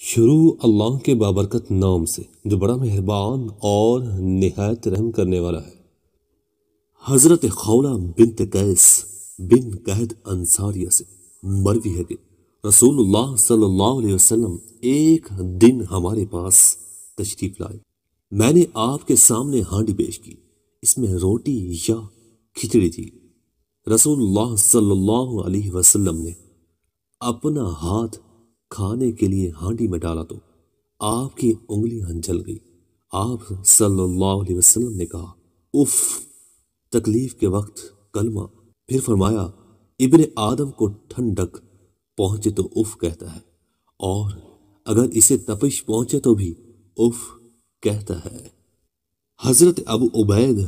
شروع اللہ کے بابرکت نام سے جو بڑا مہربان اور نہایت رحم کرنے والا ہے۔ حضرت خولہ بنت قیس بن قحط انصاریہ سے مروی ہے کہ رسول اللہ صلی اللہ علیہ وسلم ایک دن ہمارے پاس تشریف لائے۔ میں نے آپ کے سامنے ہانڈی پیش کی، اس میں روٹی یا کھچڑی تھی۔ رسول اللہ صلی اللہ علیہ وسلم نے اپنا ہاتھ کھانے کے لیے ہانڈی میں ڈالا تو آپ کی انگلیاں جل گئی۔ آپ صلی اللہ علیہ وسلم نے کہا اف، تکلیف کے وقت کلمہ، پھر فرمایا ابن آدم کو ٹھنڈک پہنچے تو اف کہتا ہے، اور اگر اسے تپش پہنچے تو بھی اف کہتا ہے۔ حضرت ابو عبید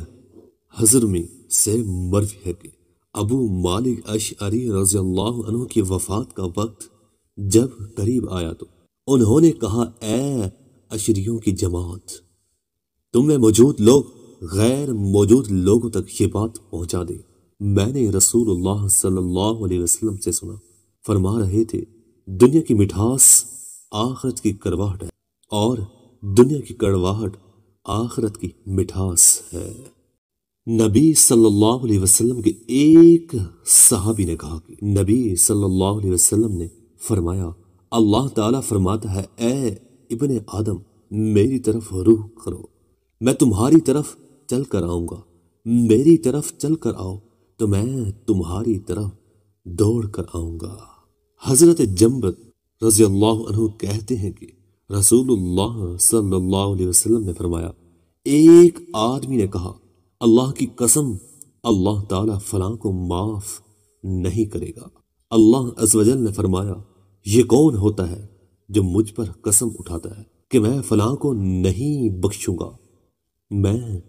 حضرمی سے مروی ہے کہ ابو مالک اشعری رضی اللہ عنہ کی وفات کا وقت جب قریب آیا تو انہوں نے کہا اے اشریوں کی جماعت، تم میں موجود لوگ غیر موجود لوگوں تک یہ بات پہنچا دیں۔ میں نے رسول اللہ صلی اللہ علیہ وسلم سے سنا، فرما رہے تھے دنیا کی مٹھاس آخرت کی کڑواہٹ ہے اور دنیا کی کڑواہٹ آخرت کی مٹھاس ہے۔ نبی صلی اللہ علیہ وسلم کے ایک صحابی نے کہا کہ نبی صلی اللہ علیہ وسلم نے فرمایا اللہ تعالیٰ فرماتا ہے اے ابن آدم میری طرف روح کرو، میں تمہاری طرف چل کر آؤں گا، میری طرف چل کر آؤ تو میں تمہاری طرف دوڑ کر آؤں گا۔ حضرت جنبت رضی اللہ عنہ کہتے ہیں کہ رسول اللہ صلی اللہ علیہ وسلم نے فرمایا ایک آدمی نے کہا اللہ کی قسم اللہ تعالیٰ فلاں کو معاف نہیں کرے گا۔ اللہ عز و جل نے فرمایا یہ کون ہوتا ہے جو مجھ پر قسم اٹھاتا ہے کہ میں فلاں کو نہیں بخشوں گا؟ میں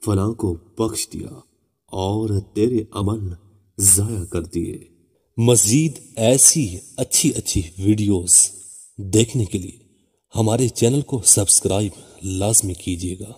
فلاں کو بخش دیا اور تیرے عمل ضائع کر دیے۔ مزید ایسی اچھی ویڈیوز دیکھنے کے لیے ہمارے چینل کو سبسکرائب لازمی کیجیے گا۔